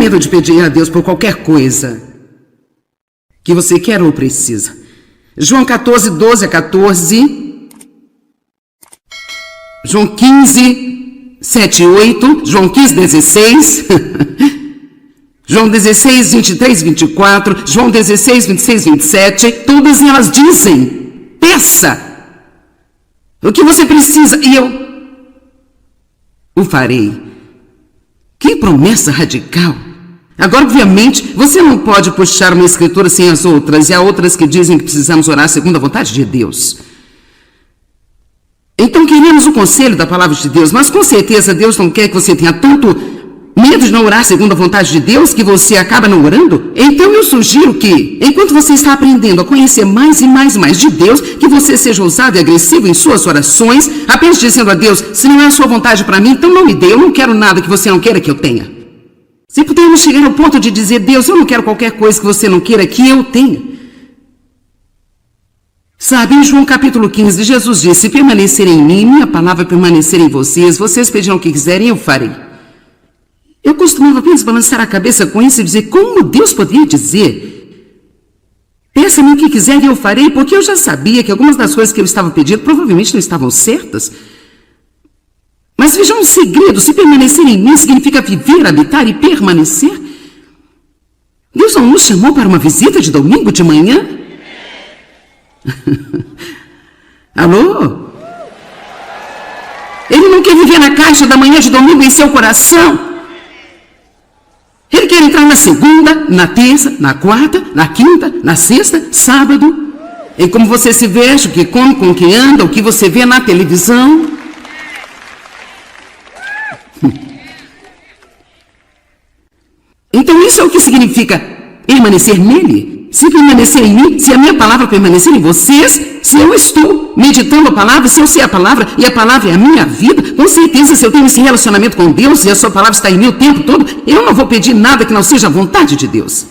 medo de pedir a Deus por qualquer coisa que você quer ou precisa. João 14, 12 a 14. João 15, 7 e 8. João 15, 16. João 16, 23 e 24. João 16, 26 e 27. Todas elas dizem: peça o que você precisa e eu o farei. Que promessa radical! Agora, obviamente, você não pode puxar uma escritura sem as outras, e há outras que dizem que precisamos orar segundo a vontade de Deus. Então, queremos o conselho da palavra de Deus, mas com certeza Deus não quer que você tenha tanto medo de não orar segundo a vontade de Deus que você acaba não orando. Então, eu sugiro que, enquanto você está aprendendo a conhecer mais e mais e mais de Deus, que você seja ousado e agressivo em suas orações, apenas dizendo a Deus: se não é a sua vontade para mim, então não me dê, eu não quero nada que você não queira que eu tenha. Se pudermos chegar ao ponto de dizer: Deus, eu não quero qualquer coisa que você não queira que eu tenha. Sabe, em João capítulo 15, Jesus disse: se permanecerem em mim, minha palavra permanecer em vocês pedirão o que quiserem, eu farei. Eu costumava apenas balançar a cabeça com isso e dizer: como Deus poderia dizer: peça-me o que quiser e eu farei? Porque eu já sabia que algumas das coisas que eu estava pedindo provavelmente não estavam certas. Mas veja um segredo: se permanecer em mim significa viver, habitar e permanecer. Deus não nos chamou para uma visita de domingo de manhã? Alô? Ele não quer viver na caixa da manhã de domingo em seu coração. Ele quer entrar na segunda, na terça, na quarta, na quinta, na sexta, sábado. Em como você se veste, o que come, com quem anda, o que você vê na televisão. Então isso é o que significa permanecer nele. Se permanecer em mim, se a minha palavra permanecer em vocês, se eu estou meditando a palavra, se eu sei a palavra e a palavra é a minha vida, com certeza, se eu tenho esse relacionamento com Deus e a sua palavra está em mim o tempo todo, eu não vou pedir nada que não seja a vontade de Deus.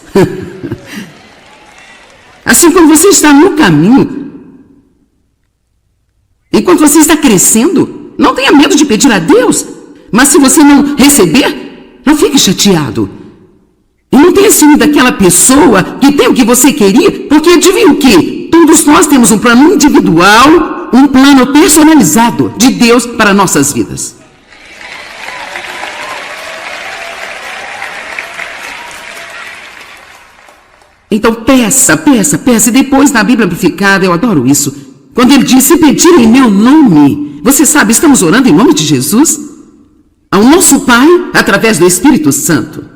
Assim como você está no caminho, enquanto você está crescendo, não tenha medo de pedir a Deus. Mas se você não receber, não fique chateado. E não tenha ciúme daquela pessoa que tem o que você queria, porque adivinha o quê? Todos nós temos um plano individual, um plano personalizado de Deus para nossas vidas. Então peça, peça, peça. E depois na Bíblia Amplificada, eu adoro isso, quando ele diz: se pedirem em meu nome, você sabe, estamos orando em nome de Jesus ao nosso Pai através do Espírito Santo.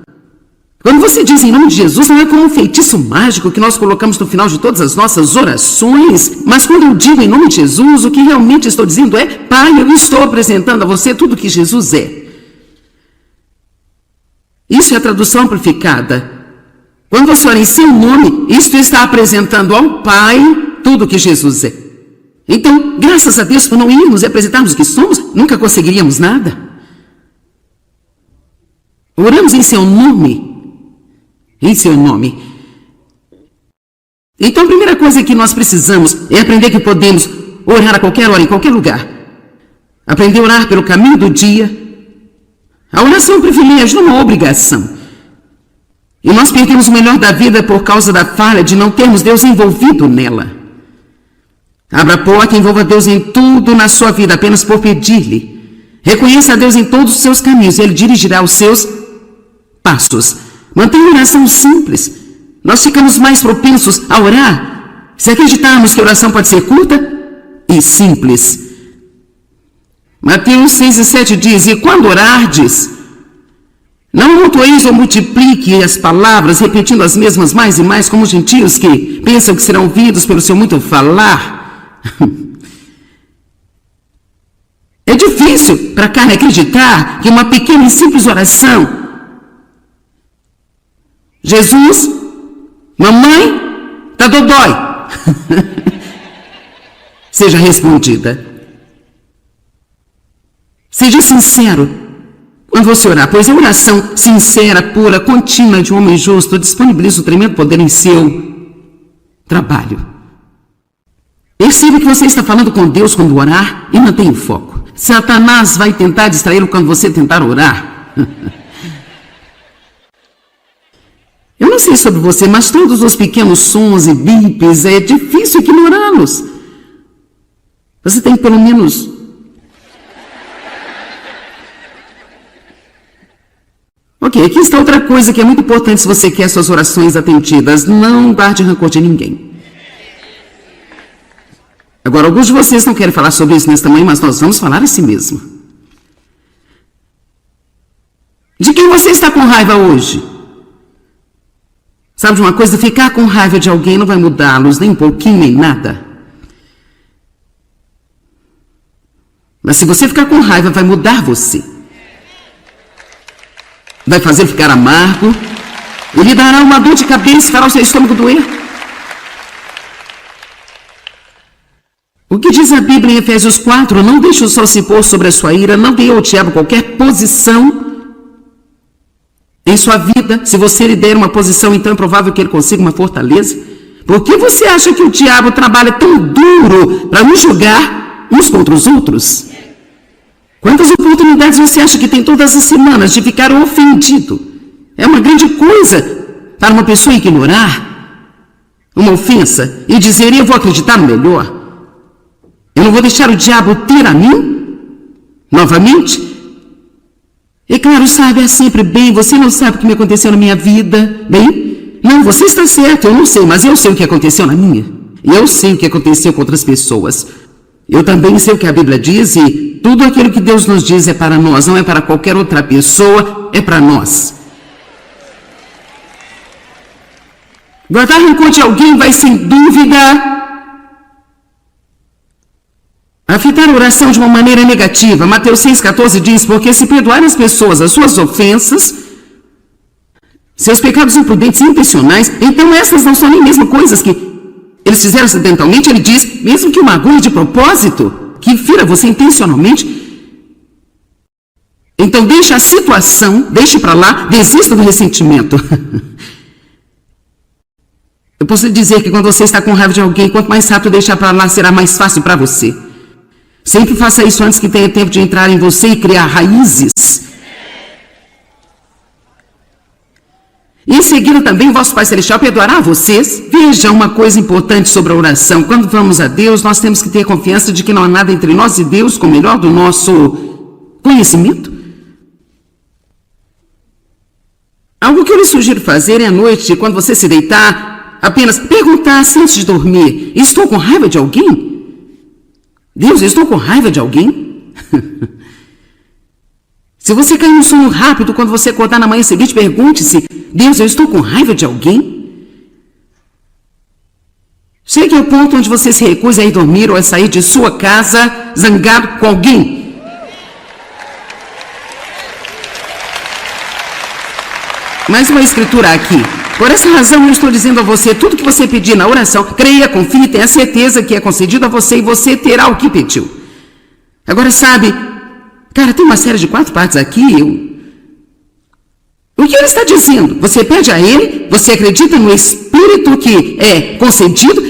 Quando você diz em nome de Jesus, não é como um feitiço mágico que nós colocamos no final de todas as nossas orações, mas quando eu digo em nome de Jesus, o que realmente estou dizendo é: Pai, eu estou apresentando a você tudo que Jesus é. Isso é a tradução amplificada. Quando você ora em seu nome, isto está apresentando ao Pai tudo que Jesus é. Então, graças a Deus, por não irmos e apresentarmos o que somos, nunca conseguiríamos nada. Oramos em seu nome. Em seu nome. Então a primeira coisa que nós precisamos é aprender que podemos orar a qualquer hora, em qualquer lugar. Aprender a orar pelo caminho do dia. A oração é um privilégio, não é uma obrigação. E nós perdemos o melhor da vida por causa da falha de não termos Deus envolvido nela. Abra a porta e envolva Deus em tudo na sua vida, apenas por pedir-lhe. Reconheça a Deus em todos os seus caminhos e Ele dirigirá os seus passos. Mantenha a oração simples. Nós ficamos mais propensos a orar se acreditarmos que a oração pode ser curta e simples. Mateus 6:7 diz: e quando orardes, não amontoeis ou multiplique as palavras, repetindo as mesmas mais e mais, como os gentios que pensam que serão ouvidos pelo seu muito falar. É difícil para a carne acreditar que uma pequena e simples oração: Jesus, mamãe, tá dodói, seja respondida. Seja sincero quando você orar, pois a oração sincera, pura, contínua de um homem justo disponibiliza o tremendo poder em seu trabalho. Perceba que você está falando com Deus quando orar e mantenha o foco. Satanás vai tentar distraí-lo quando você tentar orar. Eu não sei sobre você, mas todos os pequenos sons e bips, é difícil ignorá-los. Você tem pelo menos... Ok, aqui está outra coisa que é muito importante se você quer suas orações atendidas. Não guarde rancor de ninguém. Agora, alguns de vocês não querem falar sobre isso nesta manhã, mas nós vamos falar assim mesmo. De quem você está com raiva hoje? Sabe de uma coisa? Ficar com raiva de alguém não vai mudá-los nem um pouquinho, nem nada. Mas se você ficar com raiva, vai mudar você. Vai fazer ficar amargo. E lhe dará uma dor de cabeça e fará o seu estômago doer. O que diz a Bíblia em Efésios 4? Não deixe o sol se pôr sobre a sua ira, não dê ao diabo qualquer posição em sua vida. Se você lhe der uma posição, então é provável que ele consiga uma fortaleza. Por que você acha que o diabo trabalha tão duro para nos julgar uns contra os outros? Quantas oportunidades você acha que tem todas as semanas de ficar ofendido? É uma grande coisa para uma pessoa ignorar uma ofensa e dizer: eu vou acreditar no melhor. Eu não vou deixar o diabo ter a mim novamente. E claro, sabe, é sempre bem, você não sabe o que me aconteceu na minha vida. Bem, não, você está certo, eu não sei, mas eu sei o que aconteceu na minha. E eu sei o que aconteceu com outras pessoas. Eu também sei o que a Bíblia diz e tudo aquilo que Deus nos diz é para nós, não é para qualquer outra pessoa, é para nós. Guardar rancor de alguém vai, sem dúvida, afetar a oração de uma maneira negativa. Mateus 6,14 diz: porque se perdoar as pessoas as suas ofensas, seus pecados imprudentes e intencionais, então essas não são nem mesmo coisas que eles fizeram acidentalmente. Ele diz, mesmo que o magoe de propósito, que fira você intencionalmente, então deixe a situação, deixe para lá, desista do ressentimento. Eu posso lhe dizer que quando você está com raiva de alguém, quanto mais rápido deixar para lá, será mais fácil para você. Sempre faça isso antes que tenha tempo de entrar em você e criar raízes. E em seguida também, vosso Pai Celestial perdoará a vocês. Veja uma coisa importante sobre a oração. Quando vamos a Deus, nós temos que ter confiança de que não há nada entre nós e Deus com o melhor do nosso conhecimento. Algo que eu lhe sugiro fazer é à noite, quando você se deitar, apenas perguntar-se antes de dormir: estou com raiva de alguém? Deus, eu estou com raiva de alguém? Se você cair no sono rápido, quando você acordar na manhã seguinte, pergunte-se: Deus, eu estou com raiva de alguém? Chegue ao ponto onde você se recusa a ir dormir ou a sair de sua casa zangado com alguém. Mais uma escritura aqui. Por essa razão eu estou dizendo a você, tudo que você pedir na oração, creia, confie, tenha certeza que é concedido a você e você terá o que pediu. Agora sabe, cara, tem uma série de 4 partes aqui. O que ele está dizendo? Você pede a ele, você acredita no Espírito que é concedido,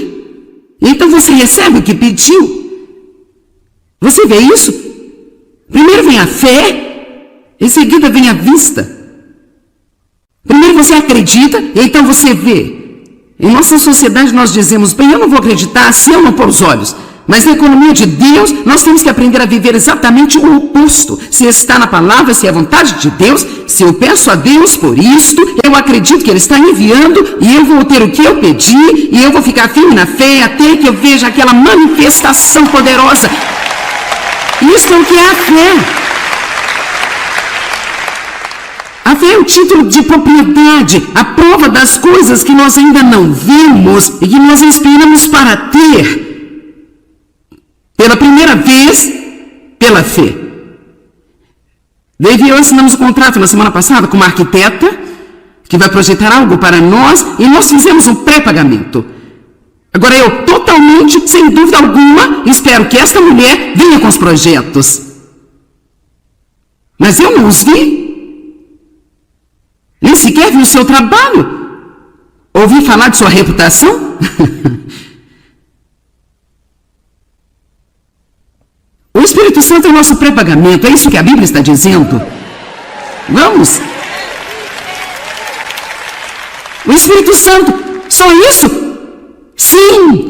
então você recebe o que pediu. Você vê isso? Primeiro vem a fé, em seguida vem a vista. Primeiro você acredita, e então você vê. Em nossa sociedade nós dizemos: bem, eu não vou acreditar se eu não pôr os olhos. Mas na economia de Deus, nós temos que aprender a viver exatamente o oposto. Se está na palavra, se é a vontade de Deus, se eu peço a Deus por isto, eu acredito que Ele está enviando, e eu vou ter o que eu pedi, e eu vou ficar firme na fé, até que eu veja aquela manifestação poderosa. Isso é o que é a fé. A fé é o título de propriedade, a prova das coisas que nós ainda não vimos e que nós esperamos para ter. Pela primeira vez, pela fé. Daí assinamos o contrato na semana passada com uma arquiteta que vai projetar algo para nós e nós fizemos um pré-pagamento. Agora eu totalmente, sem dúvida alguma, espero que esta mulher venha com os projetos. Mas eu não os vi. Nem sequer vi o seu trabalho. Ouvi falar de sua reputação? O Espírito Santo é o nosso pré-pagamento. É isso que a Bíblia está dizendo. Vamos. O Espírito Santo. Só isso? Sim.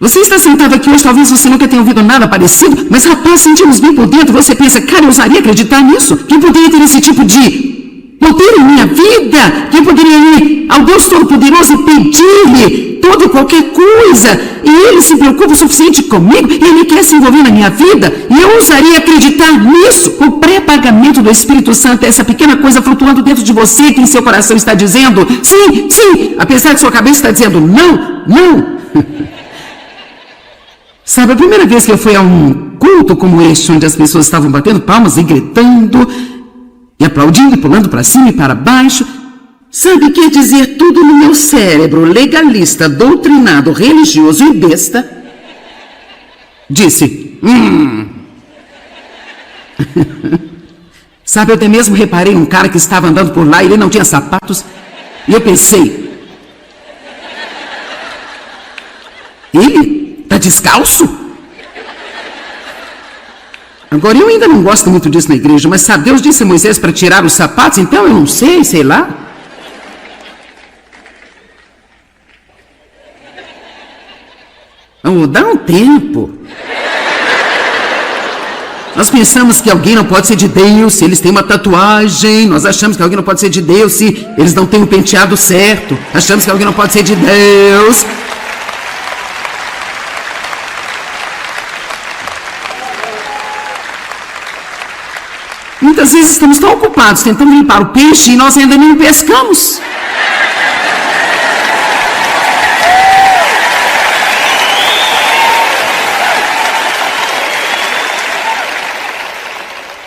Você está sentado aqui hoje, talvez você nunca tenha ouvido nada parecido, mas rapaz, sentimos bem por dentro. Você pensa, cara, eu ousaria acreditar nisso? Quem poderia ter esse tipo de poder em minha vida? Quem poderia ir ao Deus Todo-Poderoso e pedir-lhe toda e qualquer coisa? E Ele se preocupa o suficiente comigo, e Ele quer se envolver na minha vida, e eu ousaria acreditar nisso? O pré-pagamento do Espírito Santo é essa pequena coisa flutuando dentro de você, que em seu coração está dizendo, sim, sim, apesar que sua cabeça está dizendo, não, não. Sabe, a primeira vez que eu fui a um culto como este, onde as pessoas estavam batendo palmas e gritando, e aplaudindo e pulando para cima e para baixo, sabe, quer dizer, tudo no meu cérebro legalista, doutrinado, religioso e besta, disse, Sabe, eu até mesmo reparei um cara que estava andando por lá e ele não tinha sapatos, e eu pensei, ele está descalço? Agora, eu ainda não gosto muito disso na igreja, mas sabe, Deus disse a Moisés para tirar os sapatos, então eu não sei lá. Oh, dá um tempo. Nós pensamos que alguém não pode ser de Deus se eles têm uma tatuagem. Nós achamos que alguém não pode ser de Deus se eles não têm o penteado certo. Achamos que alguém não pode ser de Deus. Muitas vezes estamos tão ocupados tentando limpar o peixe e nós ainda nem pescamos.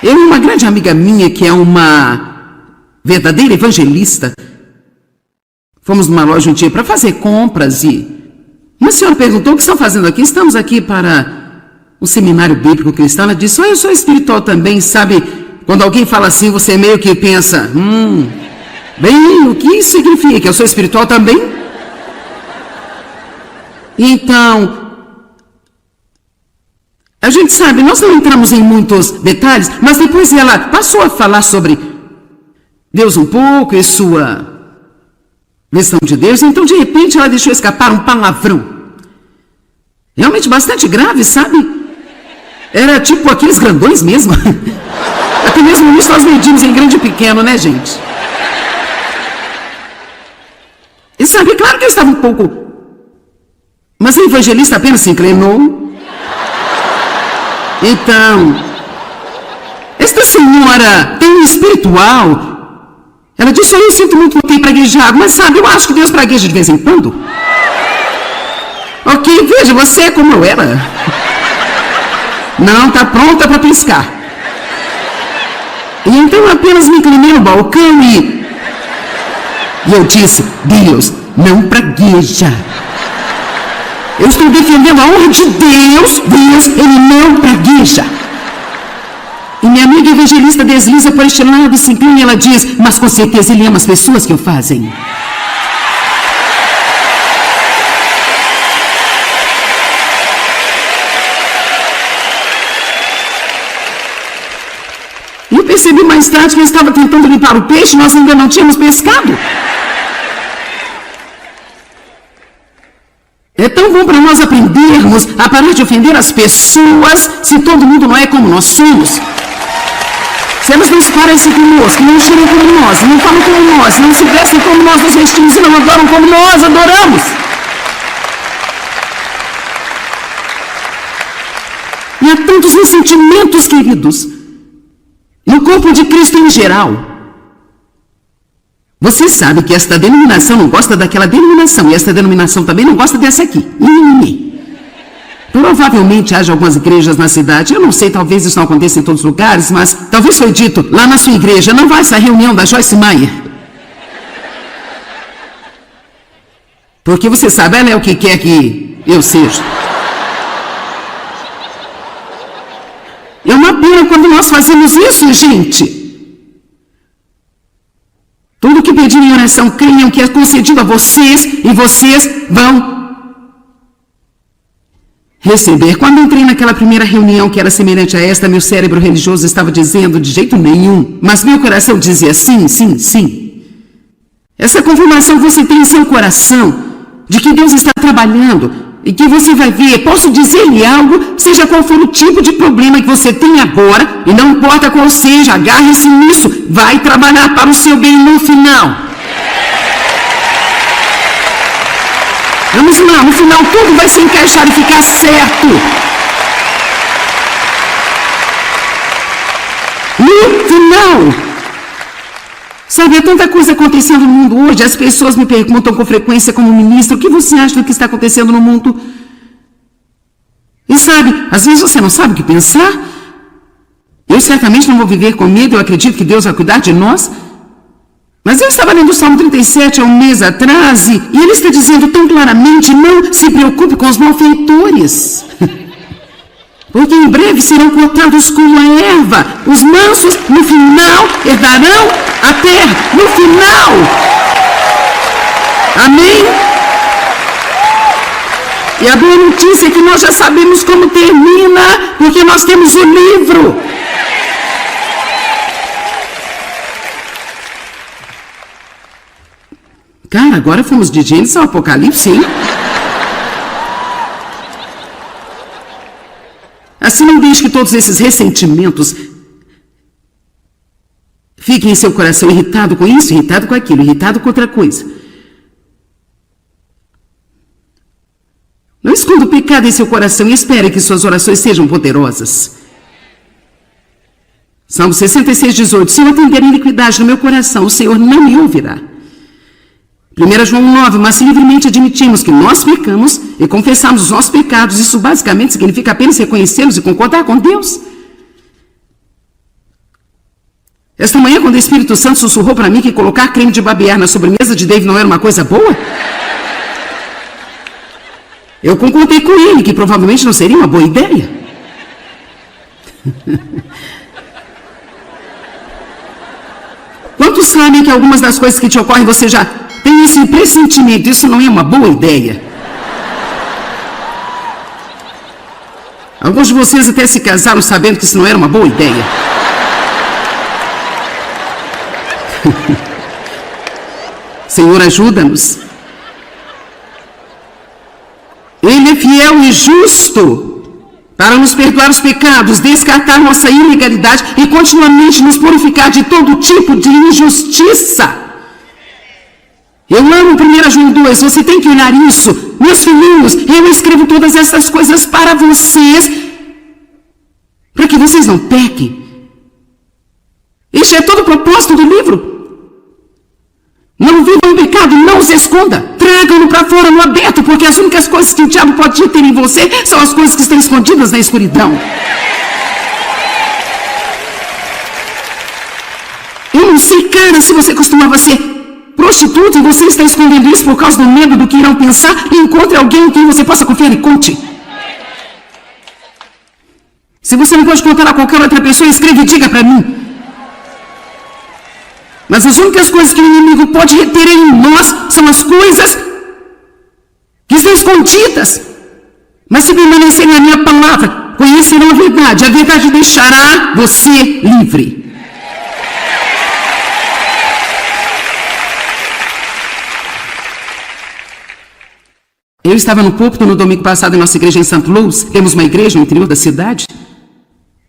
Eu e uma grande amiga minha, que é uma verdadeira evangelista, fomos numa loja um dia para fazer compras e uma senhora perguntou: o que estão fazendo aqui? Estamos aqui para um seminário bíblico cristão. Ela disse: eu sou espiritual também, sabe? Quando alguém fala assim, você meio que pensa, bem, o que isso significa? Eu sou espiritual também? Então, a gente sabe, nós não entramos em muitos detalhes, mas depois ela passou a falar sobre Deus um pouco e sua visão de Deus, então de repente ela deixou escapar um palavrão. Realmente bastante grave, sabe? Era tipo aqueles grandões mesmo. Até mesmo nisso nós medimos em grande e pequeno, né, gente? E sabe, claro que eu estava um pouco... Mas a evangelista apenas se inclinou. Então, esta senhora tem um espiritual. Ela disse: eu sinto muito que tem praguejado, mas sabe, eu acho que Deus pragueja de vez em quando. Ok, veja, você é como eu era. Não está pronta para piscar. E então eu apenas me inclinei ao balcão e eu disse: Deus não pragueja. Eu estou defendendo a honra de Deus. Deus, Ele não pragueja. E minha amiga evangelista desliza por este lado e se inclina e ela diz: mas com certeza Ele ama as pessoas que o fazem. E eu percebi mais tarde que eu estava tentando limpar o peixe e nós ainda não tínhamos pescado. É tão bom para nós aprendermos a parar de ofender as pessoas se todo mundo não é como nós somos. Se elas não se parecem conosco, não cheiram como nós, não falam como nós, não se vestem como nós nos vestimos e não adoram como nós adoramos. E há tantos ressentimentos, queridos, no corpo de Cristo em geral. Você sabe que esta denominação não gosta daquela denominação, e esta denominação também não gosta dessa aqui. Provavelmente haja algumas igrejas na cidade, eu não sei, talvez isso não aconteça em todos os lugares, mas talvez foi dito, lá na sua igreja não vai essa reunião da Joyce Meyer. Porque você sabe, ela é o que quer que eu seja. É uma pena quando nós fazemos isso, gente. Tudo que pedirem em oração, creiam que é concedido a vocês e vocês vão receber. Quando entrei naquela primeira reunião que era semelhante a esta, meu cérebro religioso estava dizendo de jeito nenhum, mas meu coração dizia sim, sim, sim. Essa confirmação você tem em seu coração, de que Deus está trabalhando, e que você vai ver, posso dizer-lhe algo, seja qual for o tipo de problema que você tem agora, e não importa qual seja, agarre-se nisso, vai trabalhar para o seu bem no final. Vamos lá, no final tudo vai se encaixar e ficar certo. No final. Sabe, há tanta coisa acontecendo no mundo hoje, as pessoas me perguntam com frequência como ministro, o que você acha do que está acontecendo no mundo? E sabe, às vezes você não sabe o que pensar. Eu certamente não vou viver com medo, eu acredito que Deus vai cuidar de nós. Mas eu estava lendo o Salmo 37 há um mês atrás, e ele está dizendo tão claramente, não se preocupe com os malfeitores. Porque em breve serão cortados como a erva. Os mansos, no final, herdarão a terra. No final. Amém? E a boa notícia é que nós já sabemos como termina, porque nós temos o livro. Cara, agora fomos de Gênesis ao Apocalipse, hein? Assim, não deixe que todos esses ressentimentos fiquem em seu coração irritado com isso, irritado com aquilo, irritado com outra coisa. Não esconda o pecado em seu coração e espere que suas orações sejam poderosas. Salmo 66, 18. Se eu atender a iniquidade no meu coração, o Senhor não me ouvirá. 1 João 9, mas se livremente admitimos que nós pecamos e confessamos os nossos pecados, isso basicamente significa apenas reconhecê-los e concordar com Deus. Esta manhã, quando o Espírito Santo sussurrou para mim que colocar creme de barbear na sobremesa de Dave não era uma coisa boa, eu concordei com ele que provavelmente não seria uma boa ideia. Quantos sabem que algumas das coisas que te ocorrem você já tem esse pressentimento, isso não é uma boa ideia? Alguns de vocês até se casaram sabendo que isso não era uma boa ideia. Senhor, ajuda-nos. Ele é fiel e justo para nos perdoar os pecados, descartar nossa ilegalidade e continuamente nos purificar de todo tipo de injustiça. Eu amo 1 João 2, você tem que olhar isso. Meus filhinhos, eu escrevo todas essas coisas para vocês, para que vocês não pequem. Este é todo o propósito do livro. Não vivam o pecado, não os esconda. Tragam-no para fora, no aberto, porque as únicas coisas que o diabo pode ter em você são as coisas que estão escondidas na escuridão. Eu não sei, cara, se você costumava ser prostituta e você está escondendo isso por causa do medo do que irão pensar, e encontre alguém em quem você possa confiar e conte. Se você não pode contar a qualquer outra pessoa, escreva e diga para mim. Mas as únicas coisas que o inimigo pode reter em nós são as coisas que estão escondidas. Mas se permanecerem na minha palavra, conhecerão a verdade deixará você livre. Eu estava no púlpito no domingo passado em nossa igreja em St. Louis. Temos uma igreja no interior da cidade.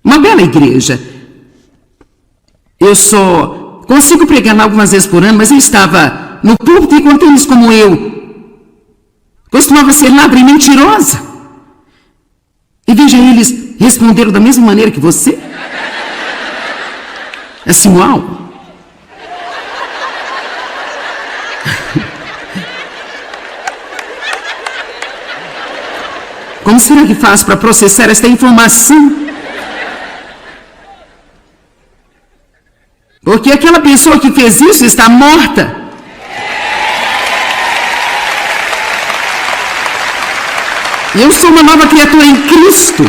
Uma bela igreja. Eu só consigo pregar lá algumas vezes por ano, mas eu estava no púlpito e contei isso como eu costumava ser ladra e mentirosa. E veja, eles responderam da mesma maneira que você. Assim, uau. Como será que faz para processar esta informação? Porque aquela pessoa que fez isso está morta. Eu sou uma nova criatura em Cristo.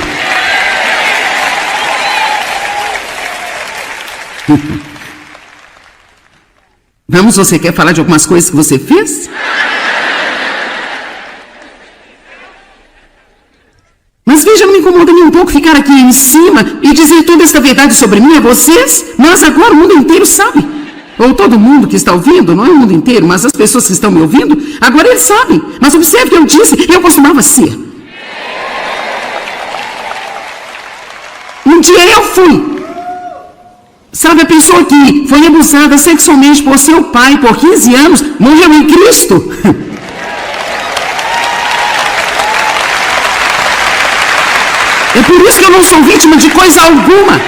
Vamos, você quer falar de algumas coisas que você fez? Mas veja, não me incomoda nem um pouco ficar aqui em cima e dizer toda essa verdade sobre mim a vocês. Mas agora o mundo inteiro sabe. ou todo mundo que está ouvindo, não é o mundo inteiro, mas as pessoas que estão me ouvindo, agora eles sabem. Mas observe o que eu disse, eu costumava ser. Um dia eu fui. Sabe, a pessoa que foi abusada sexualmente por seu pai por 15 anos, morreu em Cristo. É por isso que eu não sou vítima de coisa alguma.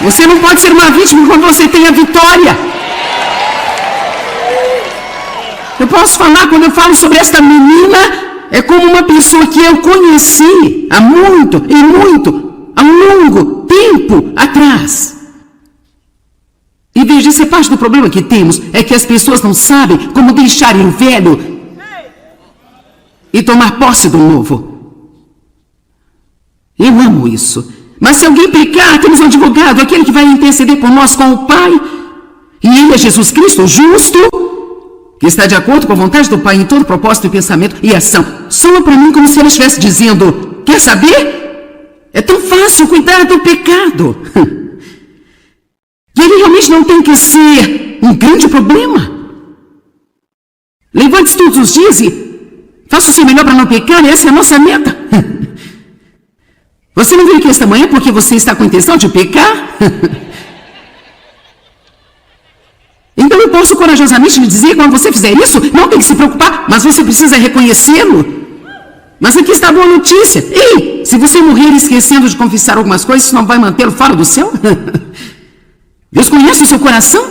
Você não pode ser uma vítima quando você tem a vitória. Eu posso falar, quando eu falo sobre esta menina, é como uma pessoa que eu conheci há muito, há um longo tempo atrás. E veja, essa é parte do problema que temos, é que as pessoas não sabem como deixarem o velho e tomar posse do novo. Eu amo isso. Mas se alguém pecar, temos um advogado, aquele que vai interceder por nós com o Pai. E ele é Jesus Cristo, o justo, que está de acordo com a vontade do Pai em todo propósito, pensamento e ação. Soa para mim como se ele estivesse dizendo, quer saber? É tão fácil cuidar do pecado. E ele realmente não tem que ser um grande problema. Levante-se todos os dias e faça o seu melhor para não pecar, e essa é a nossa meta. Você não veio aqui esta manhã porque você está com a intenção de pecar? Então eu posso corajosamente lhe dizer, quando você fizer isso, não tem que se preocupar, mas você precisa reconhecê-lo. Mas aqui está a boa notícia. Ei, se você morrer esquecendo de confessar algumas coisas, isso não vai mantê-lo fora do céu? Deus conhece o seu coração?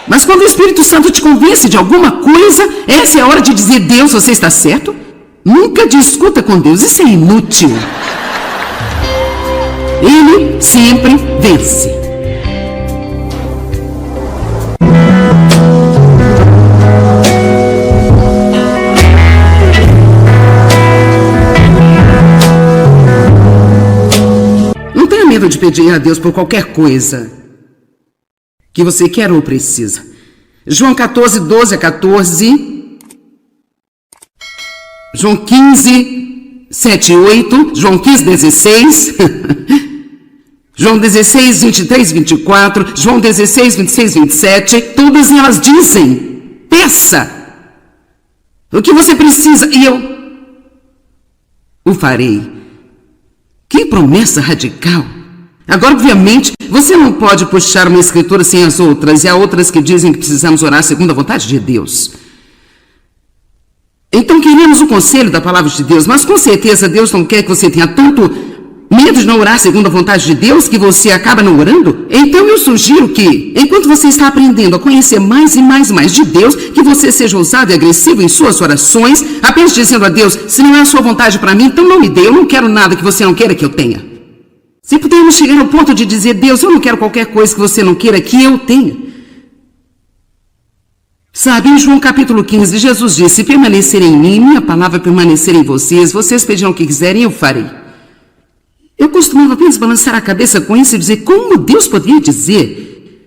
Mas quando o Espírito Santo te convence de alguma coisa, essa é a hora de dizer, Deus, você está certo? Nunca discuta com Deus, isso é inútil. Ele sempre vence. Não tenha medo de pedir a Deus por qualquer coisa que você quer ou precisa. João 14, 12 a 14. João 15, 7 e 8. João 15, 16. João 16, 23, 24, João 16, 26, 27, todas elas dizem, peça o que você precisa e eu o farei. Que promessa radical! Agora, obviamente, você não pode puxar uma escritura sem as outras, e há outras que dizem que precisamos orar segundo a vontade de Deus. Então, queremos o conselho da palavra de Deus, mas com certeza Deus não quer que você tenha tanto medo de não orar segundo a vontade de Deus, que você acaba não orando? Então eu sugiro que, enquanto você está aprendendo a conhecer mais e mais de Deus, que você seja ousado e agressivo em suas orações, apenas dizendo a Deus, se não é a sua vontade para mim, então não me dê, eu não quero nada que você não queira que eu tenha. Se pudermos chegar ao ponto de dizer, Deus, eu não quero qualquer coisa que você não queira que eu tenha. Sabe, em João capítulo 15, Jesus disse, se permanecerem em mim, minha palavra permanecer em vocês pedirão o que quiserem, eu farei. Eu costumava apenas balançar a cabeça com isso e dizer, como Deus poderia dizer?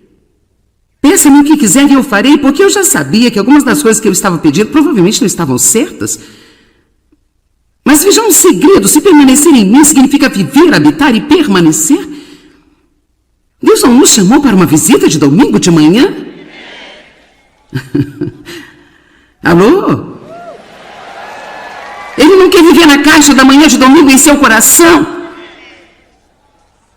Peça-me o que quiser e eu farei, porque eu já sabia que algumas das coisas que eu estava pedindo provavelmente não estavam certas. Mas veja um segredo, se permanecer em mim significa viver, habitar e permanecer. Deus não nos chamou para uma visita de domingo de manhã? Alô? Ele não quer viver na caixa da manhã de domingo em seu coração.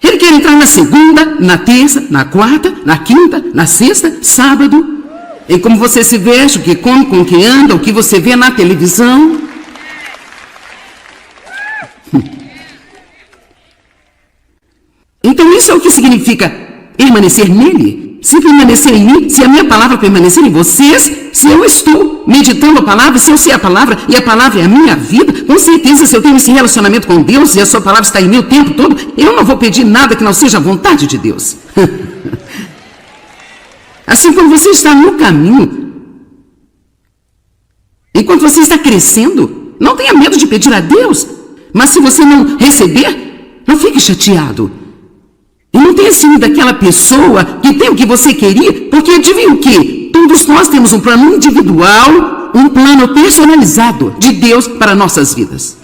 Ele quer entrar na segunda, na terça, na quarta, na quinta, na sexta, sábado. Em como você se veste, o que come, com o que anda, o que você vê na televisão. Então isso é o que significa permanecer nele. Se permanecer em mim, se a minha palavra permanecer em vocês, se eu estou meditando a palavra, se eu sei a palavra e a palavra é a minha vida, com certeza se eu tenho esse relacionamento com Deus e a sua palavra está em mim o tempo todo, eu não vou pedir nada que não seja a vontade de Deus. Assim como você está no caminho, enquanto você está crescendo, não tenha medo de pedir a Deus, mas se você não receber, não fique chateado. E não tenha ciúme daquela pessoa que tem o que você queria, porque adivinha o quê? Todos nós temos um plano individual, um plano personalizado de Deus para nossas vidas.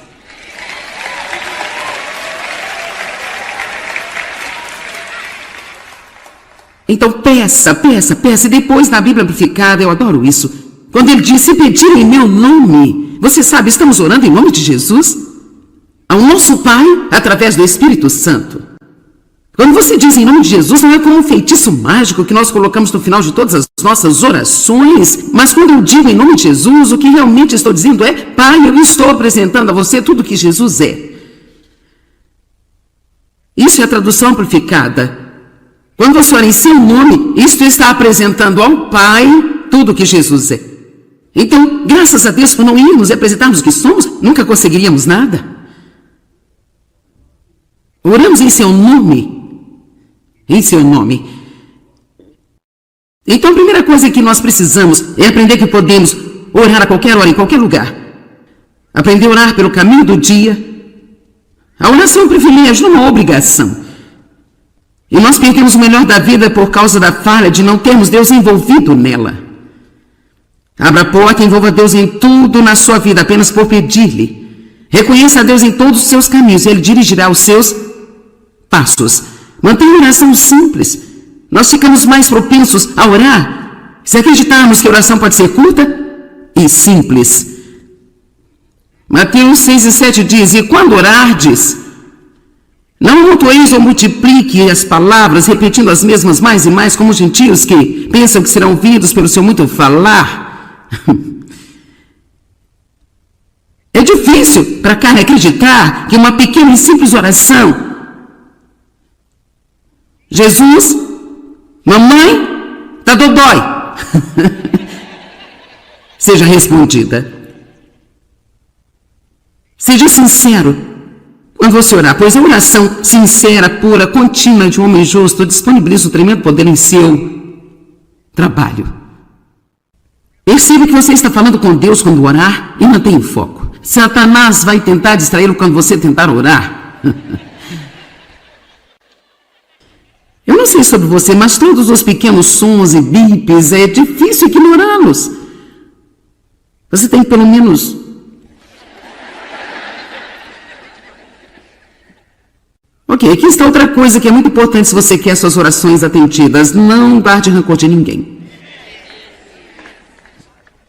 Então peça, peça, peça. E depois na Bíblia Amplificada, eu adoro isso. Quando ele diz, se pedirem em meu nome, você sabe, estamos orando em nome de Jesus, ao nosso Pai, através do Espírito Santo. Quando você diz em nome de Jesus, não é como um feitiço mágico que nós colocamos no final de todas as nossas orações, mas quando eu digo em nome de Jesus, o que realmente estou dizendo é, Pai, eu estou apresentando a você tudo o que Jesus é. Isso é a tradução amplificada. Quando você ora em seu nome, isto está apresentando ao Pai tudo o que Jesus é. Então, graças a Deus, por não irmos e apresentarmos o que somos, nunca conseguiríamos nada. Oramos em seu nome. Em seu nome. Então, a primeira coisa que nós precisamos é aprender que podemos orar a qualquer hora, em qualquer lugar. Aprender a orar pelo caminho do dia. A oração é um privilégio, não é uma obrigação. E nós perdemos o melhor da vida por causa da falha de não termos Deus envolvido nela. Abra a porta e envolva Deus em tudo na sua vida, apenas por pedir-lhe. Reconheça a Deus em todos os seus caminhos e Ele dirigirá os seus passos. Mantenha a oração simples. Nós ficamos mais propensos a orar se acreditarmos que a oração pode ser curta e simples. Mateus 6:7 diz, e quando orardes, não amontoeis ou multiplique as palavras, repetindo as mesmas mais e mais, como os gentios que pensam que serão ouvidos pelo seu muito falar. É difícil para a carne acreditar que uma pequena e simples oração, Jesus, mamãe, tá dodói, seja respondida. Seja sincero quando você orar, pois a oração sincera, pura, contínua de um homem justo disponibiliza um tremendo poder em seu trabalho. Perceba que você está falando com Deus quando orar e mantenha o foco. Satanás vai tentar distraí-lo quando você tentar orar. Eu não sei sobre você, mas todos os pequenos sons e bips, é difícil ignorá-los. Você tem que pelo menos... Ok, aqui está outra coisa que é muito importante se você quer suas orações atendidas. Não guarde rancor de ninguém.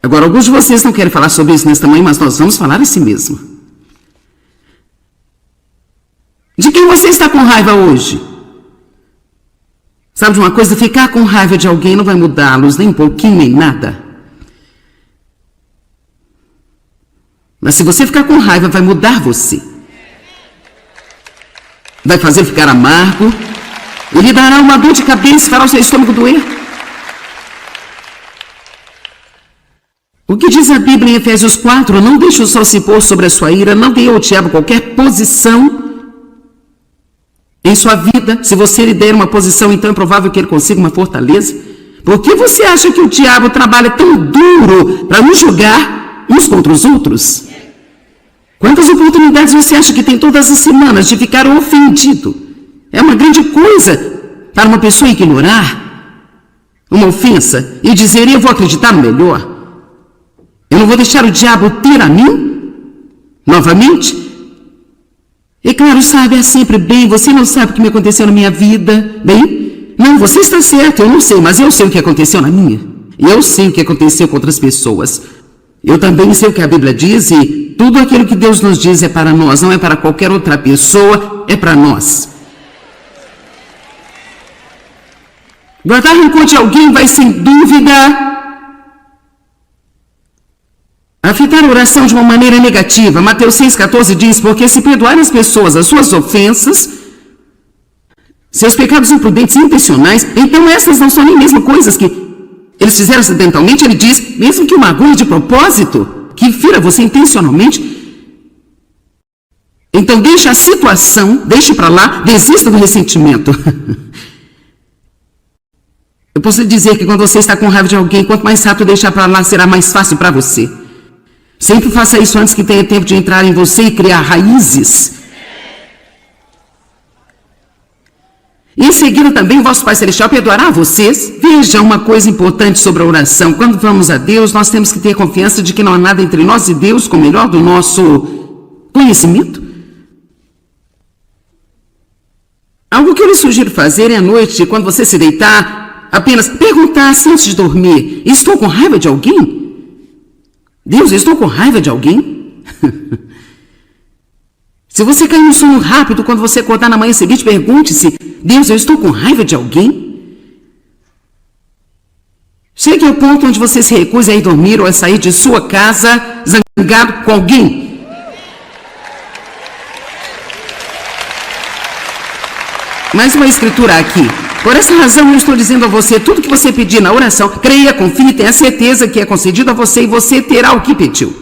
Agora, alguns de vocês não querem falar sobre isso nesta manhã, mas nós vamos falar assim mesmo. De quem você está com raiva hoje? Sabe de uma coisa? Ficar com raiva de alguém não vai mudá-los nem um pouquinho, nem nada. Mas se você ficar com raiva, vai mudar você. Vai fazer ficar amargo, e lhe dará uma dor de cabeça e fará o seu estômago doer. O que diz a Bíblia em Efésios 4? Não deixe o sol se pôr sobre a sua ira, não dê ao diabo qualquer posição em sua vida. Se você lhe der uma posição, então é provável que ele consiga uma fortaleza. Por que você acha que o diabo trabalha tão duro para nos julgar uns contra os outros? Quantas oportunidades você acha que tem todas as semanas de ficar ofendido? É uma grande coisa para uma pessoa ignorar uma ofensa e dizer, eu vou acreditar no melhor. Eu não vou deixar o diabo ter a mim novamente. E claro, sabe, é sempre bem, você não sabe o que me aconteceu na minha vida. Bem, não, você está certo, eu não sei, mas eu sei o que aconteceu na minha. E eu sei o que aconteceu com outras pessoas. Eu também sei o que a Bíblia diz e tudo aquilo que Deus nos diz é para nós, não é para qualquer outra pessoa, é para nós. Guardar rancor de alguém vai, sem dúvida, afetar a oração de uma maneira negativa. Mateus 6,14 diz, porque se perdoarem as pessoas as suas ofensas, seus pecados imprudentes e intencionais, então essas não são nem mesmo coisas que eles fizeram acidentalmente. Ele diz, mesmo que uma agulha de propósito, que fira você intencionalmente, então deixe a situação, deixe para lá, desista do ressentimento. Eu posso dizer que quando você está com raiva de alguém, quanto mais rápido deixar para lá, será mais fácil para você. Sempre faça isso antes que tenha tempo de entrar em você e criar raízes. E em seguida também o vosso Pai Celestial perdoará vocês. Veja uma coisa importante sobre a oração. Quando vamos a Deus, nós temos que ter confiança de que não há nada entre nós e Deus com o melhor do nosso conhecimento. Algo que eu lhe sugiro fazer é à noite, quando você se deitar, apenas perguntasse antes de dormir: estou com raiva de alguém? Deus, eu estou com raiva de alguém? Se você cair no sono rápido, quando você acordar na manhã seguinte, pergunte-se: Deus, eu estou com raiva de alguém? Chegue ao ponto onde você se recusa a ir dormir ou a sair de sua casa zangado com alguém. Mais uma escritura aqui. Por essa razão eu estou dizendo a você: tudo que você pedir na oração, creia, confie, tenha certeza que é concedido a você e você terá o que pediu.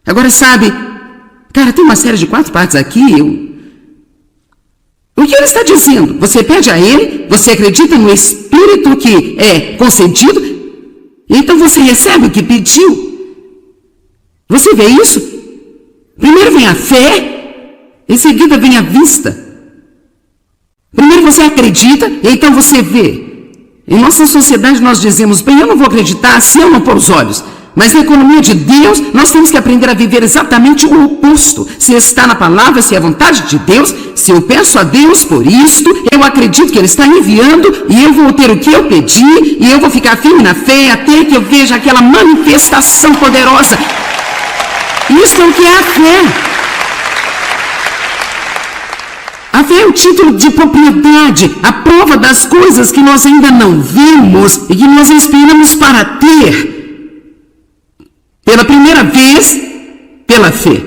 Agora sabe, cara, tem uma série de 4 partes aqui. O que ele está dizendo? Você pede a ele, você acredita no Espírito que é concedido, então você recebe o que pediu. Você vê isso? Primeiro vem a fé, em seguida vem a vista. Primeiro você acredita, e então você vê. Em nossa sociedade nós dizemos: bem, eu não vou acreditar se eu não pôr os olhos. Mas na economia de Deus, nós temos que aprender a viver exatamente o oposto. Se está na palavra, se é a vontade de Deus, se eu peço a Deus por isto, eu acredito que Ele está enviando e eu vou ter o que eu pedi e eu vou ficar firme na fé até que eu veja aquela manifestação poderosa. Isso é o que é a fé. A fé é o título de propriedade, a prova das coisas que nós ainda não vimos e que nós esperamos para ter. Pela primeira vez, pela fé.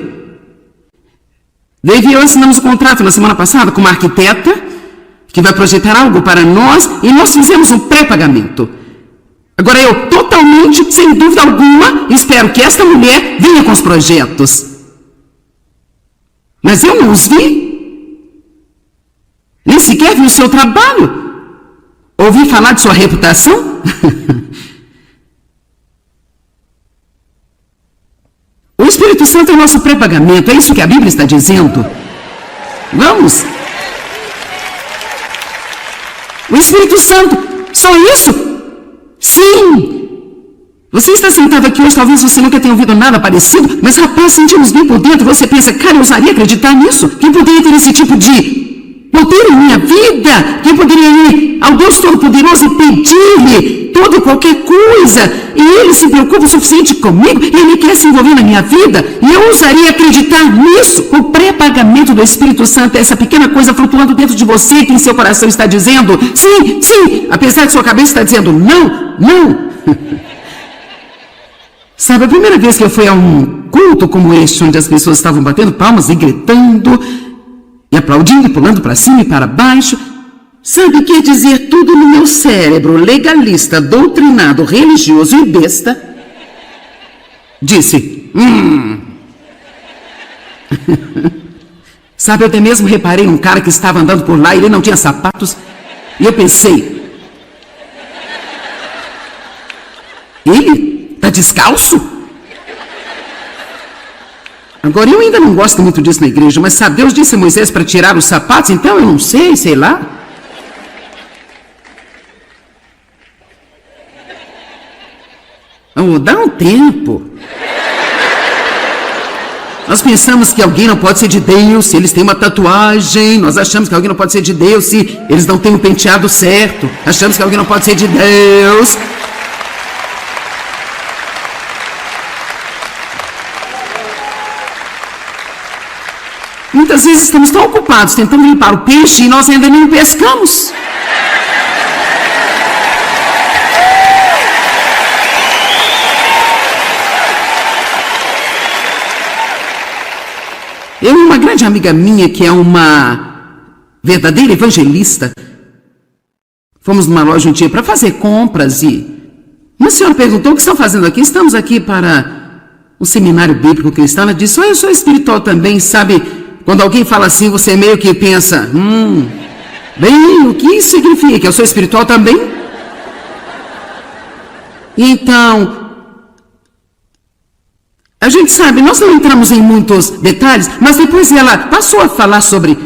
Daí eu assinamos o contrato na semana passada com uma arquiteta que vai projetar algo para nós e nós fizemos um pré-pagamento. Agora eu totalmente, sem dúvida alguma, espero que esta mulher venha com os projetos. Mas eu não os vi. Nem sequer vi o seu trabalho. Ouvi falar de sua reputação? O Espírito Santo é o nosso pré-pagamento, é isso que a Bíblia está dizendo. Vamos. O Espírito Santo, só isso? Sim. Você está sentado aqui hoje, talvez você nunca tenha ouvido nada parecido, mas rapaz, sentimos bem por dentro, você pensa: cara, eu ousaria acreditar nisso? Quem poderia ter esse tipo de poder em minha vida? Quem poderia ir ao Deus Todo-Poderoso e pedir-lhe toda e qualquer coisa? E Ele se preocupa o suficiente comigo, Ele quer se envolver na minha vida, e eu ousaria acreditar nisso. O pré-pagamento do Espírito Santo é essa pequena coisa flutuando dentro de você, que em seu coração está dizendo sim, sim, apesar que sua cabeça está dizendo não, não. Sabe, a primeira vez que eu fui a um culto como este, onde as pessoas estavam batendo palmas e gritando, e aplaudindo, e pulando para cima e para baixo, sabe, quer dizer tudo no meu cérebro legalista, doutrinado, religioso e besta, disse, Sabe, eu até mesmo reparei um cara que estava andando por lá e ele não tinha sapatos, e eu pensei, ele está descalço? Agora, eu ainda não gosto muito disso na igreja, mas sabe, Deus disse a Moisés para tirar os sapatos, então eu não sei lá. Oh, dá um tempo. Nós pensamos que alguém não pode ser de Deus se eles têm uma tatuagem. Nós achamos que alguém não pode ser de Deus se eles não têm o penteado certo. Achamos que alguém não pode ser de Deus. Muitas vezes estamos tão ocupados tentando limpar o peixe e nós ainda nem pescamos. Eu e uma grande amiga minha, que é uma verdadeira evangelista, fomos numa loja um dia para fazer compras e uma senhora perguntou: o que estão fazendo aqui? Estamos aqui para um seminário bíblico cristão. Ela disse: eu sou espiritual também, sabe? Quando alguém fala assim, você meio que pensa, bem, o que isso significa? Eu sou espiritual também? E então, a gente sabe, nós não entramos em muitos detalhes, mas depois ela passou a falar sobre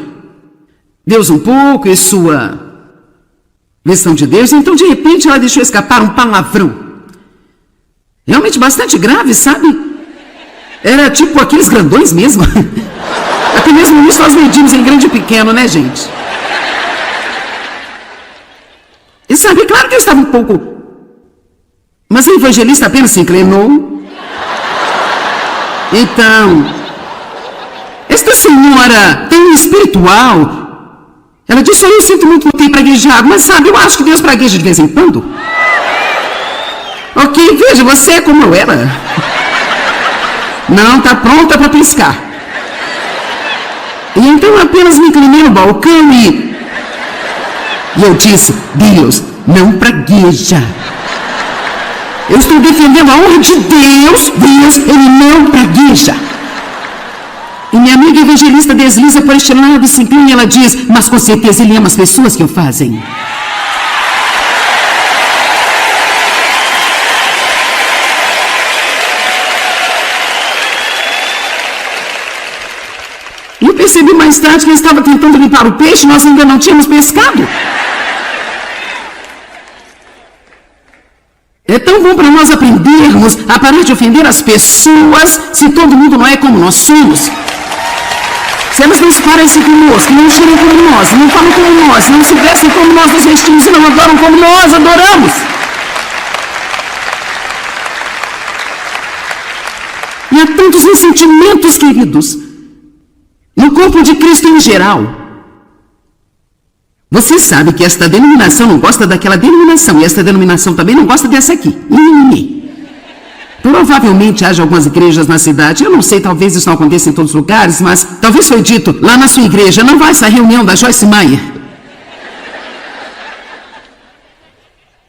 Deus um pouco e sua versão de Deus, então de repente ela deixou escapar um palavrão. Realmente bastante grave, sabe? Era tipo aqueles grandões mesmo. Até mesmo nisso nós medimos em grande e pequeno, né, gente? E sabe, claro que eu estava um pouco... Mas a evangelista apenas se inclinou. Então, esta senhora tão espiritual, ela disse, eu sinto muito ter praguejado, mas sabe, eu acho que Deus pragueja de vez em quando. Ok, veja, você é como eu era. Não, está pronta para piscar. E então eu apenas me inclinei no balcão e eu disse, Deus, não pragueja. Eu estou defendendo a honra de Deus, Ele não pragueja. E minha amiga evangelista desliza por este lado e se inclina e ela diz, mas com certeza Ele ama as pessoas que o fazem. E eu percebi mais tarde que ele estava tentando limpar o peixe, nós ainda não tínhamos pescado. É tão bom para nós aprendermos a parar de ofender as pessoas se todo mundo não é como nós somos. Se elas não se parecem conosco, não cheiram como nós, não falam como nós, não se vestem como nós nos vestimos e não adoram como nós adoramos. E há tantos ressentimentos, queridos, no corpo de Cristo em geral. Você sabe que esta denominação não gosta daquela denominação, e esta denominação também não gosta dessa aqui. Provavelmente haja algumas igrejas na cidade, eu não sei, talvez isso não aconteça em todos os lugares, mas talvez foi dito, lá na sua igreja não vai essa reunião da Joyce Meyer.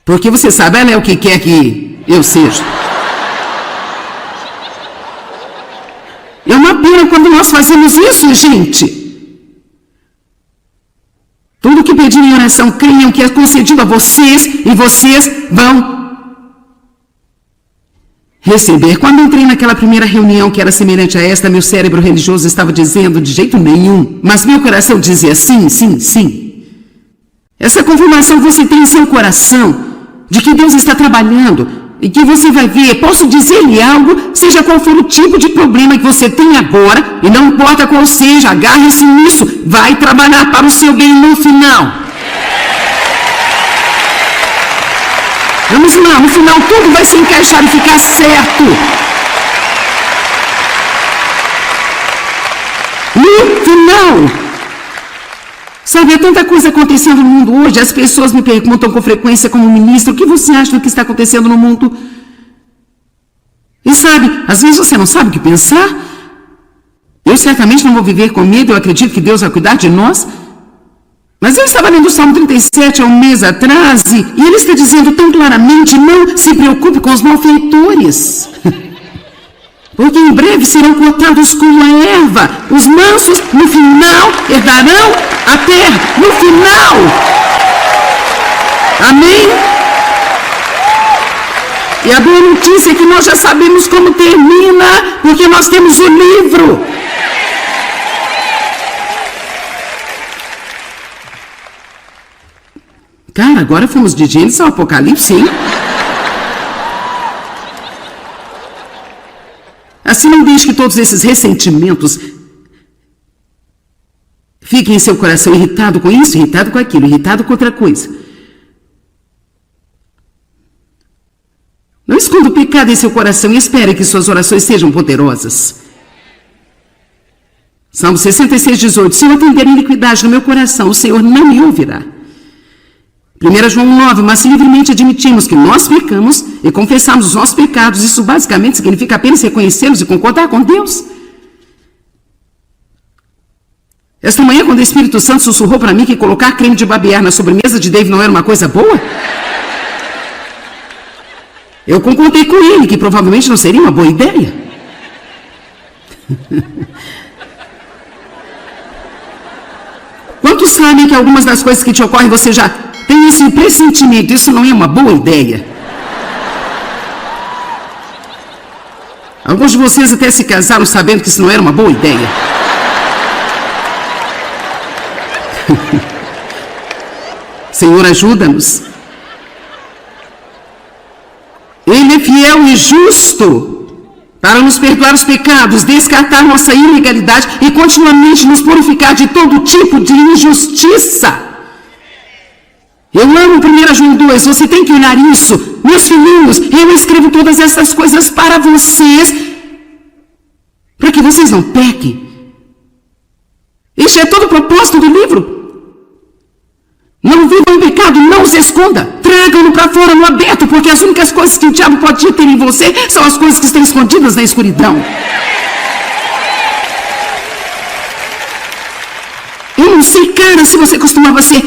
Porque você sabe, ela é o que quer que eu seja. É uma pena quando nós fazemos isso, gente. Tudo que pedirem em oração, creiam que é concedido a vocês e vocês vão receber. Quando entrei naquela primeira reunião que era semelhante a esta, meu cérebro religioso estava dizendo de jeito nenhum, mas meu coração dizia sim, sim, sim. Essa confirmação você tem em seu coração de que Deus está trabalhando e que você vai ver, posso dizer-lhe algo, seja qual for o tipo de problema que você tem agora, e não importa qual seja, agarre-se nisso, vai trabalhar para o seu bem no final. Vamos lá, no final tudo vai se encaixar e ficar certo. No final, sabe, há tanta coisa acontecendo no mundo hoje, as pessoas me perguntam com frequência como ministro, o que você acha do que está acontecendo no mundo? E sabe, às vezes você não sabe o que pensar. Eu certamente não vou viver com medo, eu acredito que Deus vai cuidar de nós. Mas eu estava lendo o Salmo 37 há um mês atrás, e ele está dizendo tão claramente, não se preocupe com os malfeitores. Porque em breve serão cortados como a erva. Os mansos, no final, herdarão a terra. No final. Amém? E a boa notícia é que nós já sabemos como termina, porque nós temos o livro. Cara, agora fomos de Gênesis ao Apocalipse, hein? Assim, não deixe que todos esses ressentimentos fiquem em seu coração irritado com isso, irritado com aquilo, irritado com outra coisa. Não esconda o pecado em seu coração e espere que suas orações sejam poderosas. Salmo 66, 18. Se eu atender a iniquidade no meu coração, o Senhor não me ouvirá. 1 João 9, mas se livremente admitimos que nós pecamos e confessamos os nossos pecados, isso basicamente significa apenas reconhecê-los e concordar com Deus. Esta manhã, quando o Espírito Santo sussurrou para mim que colocar creme de barbear na sobremesa de Dave não era uma coisa boa, eu concordei com ele que provavelmente não seria uma boa ideia. Quantos sabem que algumas das coisas que te ocorrem você já tem esse pressentimento, isso não é uma boa ideia? Alguns de vocês até se casaram sabendo que isso não era uma boa ideia. Senhor, ajuda-nos. Ele é fiel e justo para nos perdoar os pecados, descartar nossa ilegalidade e continuamente nos purificar de todo tipo de injustiça. Eu amo 1 João 2, você tem que olhar isso. Meus filhinhos, eu escrevo todas essas coisas para vocês, para que vocês não pequem. Este é todo o propósito do livro. Não vivam em pecado, não se esconda. Tragam-no para fora no aberto, porque as únicas coisas que o diabo pode ter em você são as coisas que estão escondidas na escuridão. Eu não sei, cara, se você costumava ser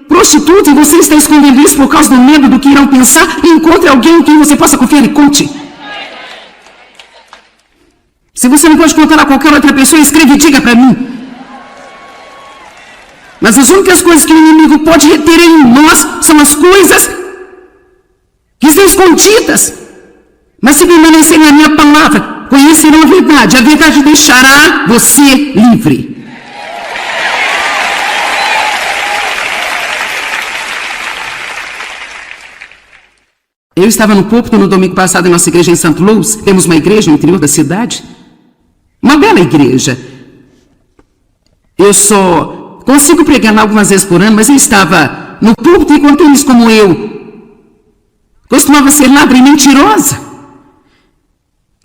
prostituta e você está escondendo isso por causa do medo do que irão pensar, e encontre alguém em quem você possa confiar e conte. Se você não pode contar a qualquer outra pessoa, escreva e diga para mim. Mas as únicas coisas que o inimigo pode reter em nós são as coisas que estão escondidas. Mas se permanecerem na minha palavra, conhecerão a verdade deixará você livre. Eu estava no púlpito no domingo passado em nossa igreja em St. Louis. Temos uma igreja no interior da cidade. Uma bela igreja. Eu só consigo pregar lá algumas vezes por ano, mas eu estava no púlpito e enquanto eles como eu costumava ser ladra e mentirosa.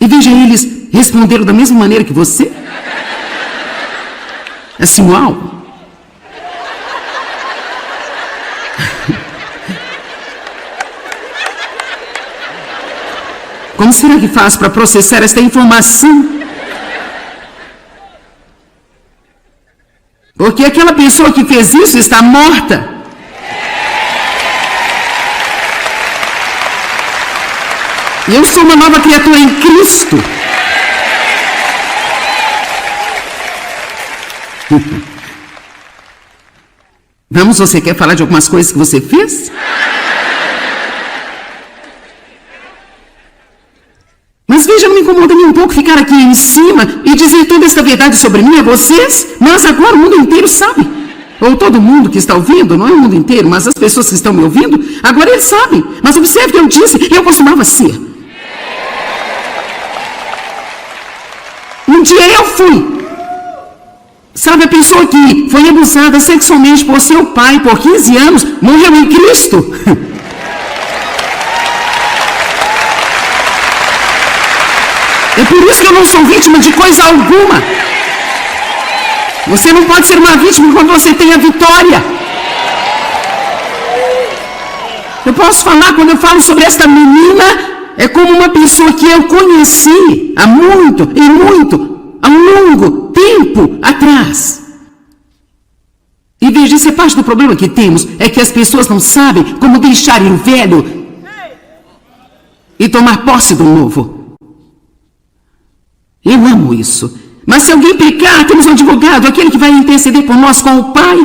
E veja, eles responderam da mesma maneira que você. Assim, uau. Como será que faz para processar esta informação? Porque aquela pessoa que fez isso está morta. Eu sou uma nova criatura em Cristo. Vamos, você quer falar de algumas coisas que você fez? Mas veja, não me incomoda nem um pouco ficar aqui em cima e dizer toda esta verdade sobre mim a vocês, mas agora o mundo inteiro sabe. Ou todo mundo que está ouvindo, não é o mundo inteiro, mas as pessoas que estão me ouvindo, agora eles sabem. Mas observe o que eu disse, eu costumava ser. Um dia eu fui. Sabe, a pessoa que foi abusada sexualmente por seu pai por 15 anos, morreu em Cristo. É por isso que eu não sou vítima de coisa alguma. Você não pode ser uma vítima quando você tem a vitória. Eu posso falar, quando eu falo sobre esta menina, é como uma pessoa que eu conheci há muito, há um longo tempo atrás. E veja, isso é parte do problema que temos, é que as pessoas não sabem como deixar ir o velho e tomar posse do novo. Eu amo isso. Mas se alguém pecar, temos um advogado, aquele que vai interceder por nós com o Pai.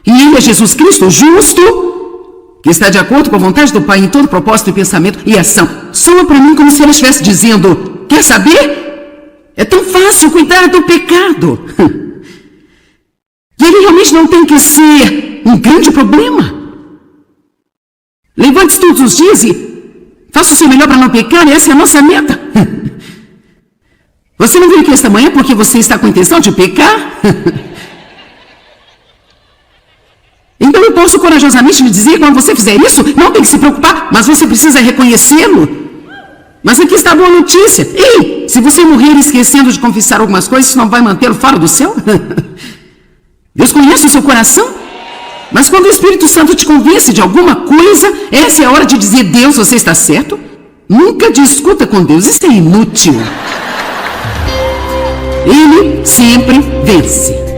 E ele é Jesus Cristo, justo, que está de acordo com a vontade do Pai em todo propósito e pensamento e ação. Soa para mim como se ele estivesse dizendo, quer saber? É tão fácil cuidar do pecado. E ele realmente não tem que ser um grande problema. Levante-se todos os dias e faça o seu melhor para não pecar, e essa é a nossa meta. Você não veio aqui esta manhã porque você está com a intenção de pecar? Então eu posso corajosamente lhe dizer, quando você fizer isso, não tem que se preocupar, mas você precisa reconhecê-lo. Mas aqui está a boa notícia. Ei, se você morrer esquecendo de confessar algumas coisas, isso não vai mantê-lo fora do céu? Deus conhece o seu coração. Mas quando o Espírito Santo te convence de alguma coisa, essa é a hora de dizer, Deus, você está certo? Nunca discuta com Deus, isso é inútil. Ele sempre vence.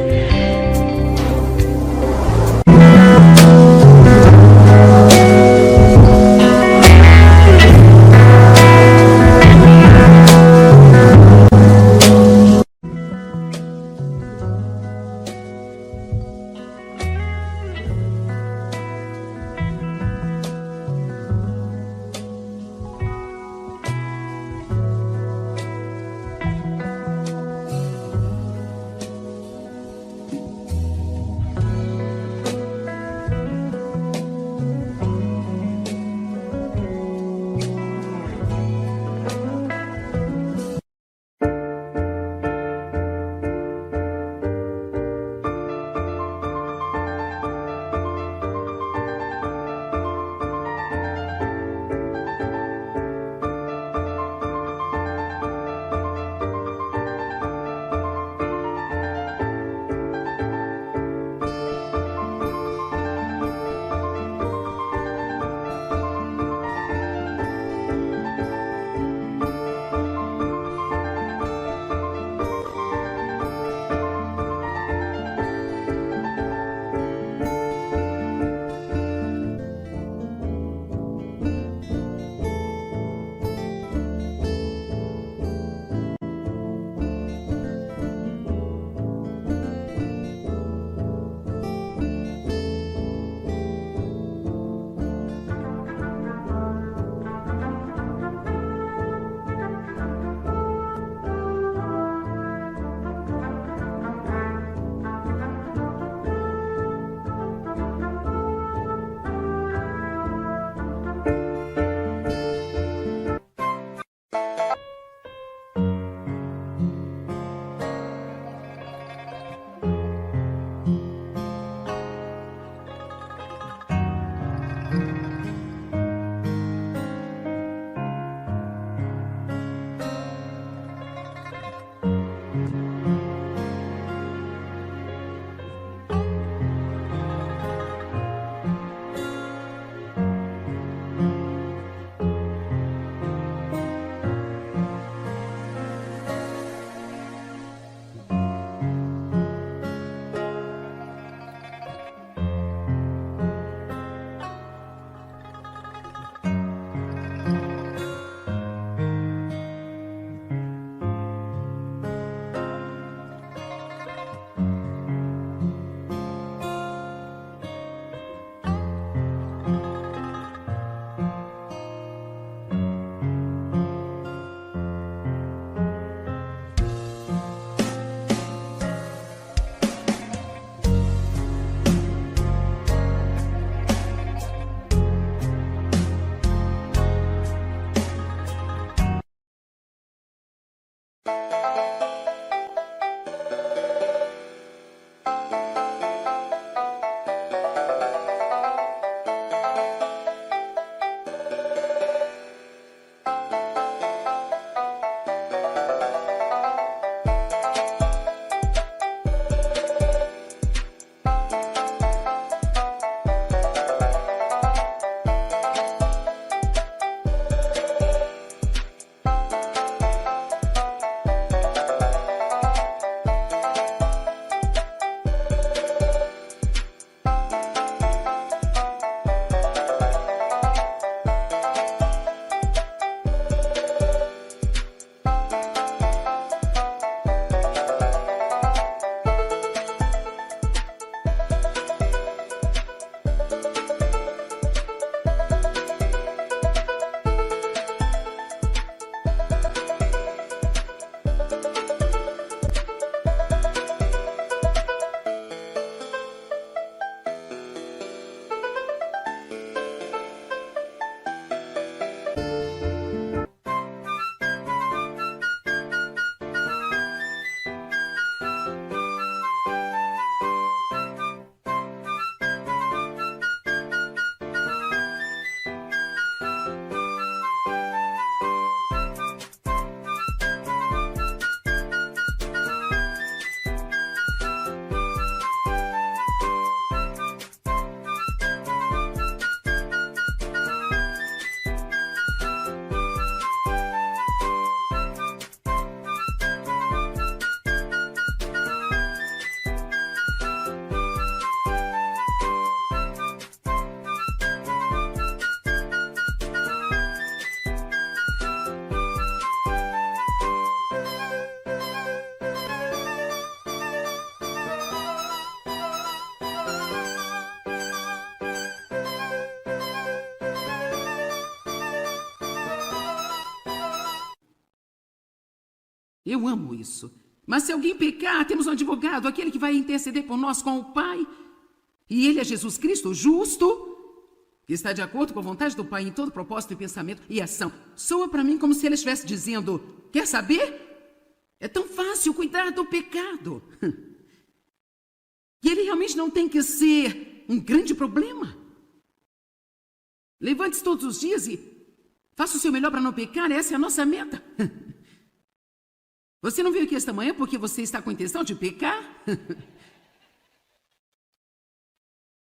Eu amo isso. Mas se alguém pecar, temos um advogado, aquele que vai interceder por nós com o Pai. E ele é Jesus Cristo, justo, que está de acordo com a vontade do Pai em todo propósito, pensamento e ação. Soa para mim como se ele estivesse dizendo: quer saber? É tão fácil cuidar do pecado. E ele realmente não tem que ser um grande problema. Levante-se todos os dias e faça o seu melhor para não pecar, essa é a nossa meta. Você não veio aqui esta manhã porque você está com a intenção de pecar?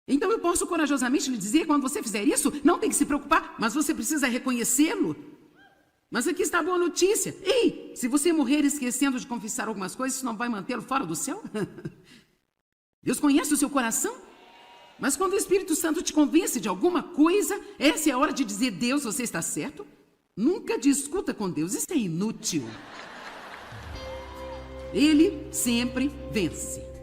Então eu posso corajosamente lhe dizer, quando você fizer isso, não tem que se preocupar, mas você precisa reconhecê-lo. Mas aqui está a boa notícia. Ei, se você morrer esquecendo de confessar algumas coisas, isso não vai mantê-lo fora do céu? Deus conhece o seu coração. Mas quando o Espírito Santo te convence de alguma coisa, essa é a hora de dizer: Deus, você está certo? Nunca discuta com Deus, isso é inútil. Ele sempre vence.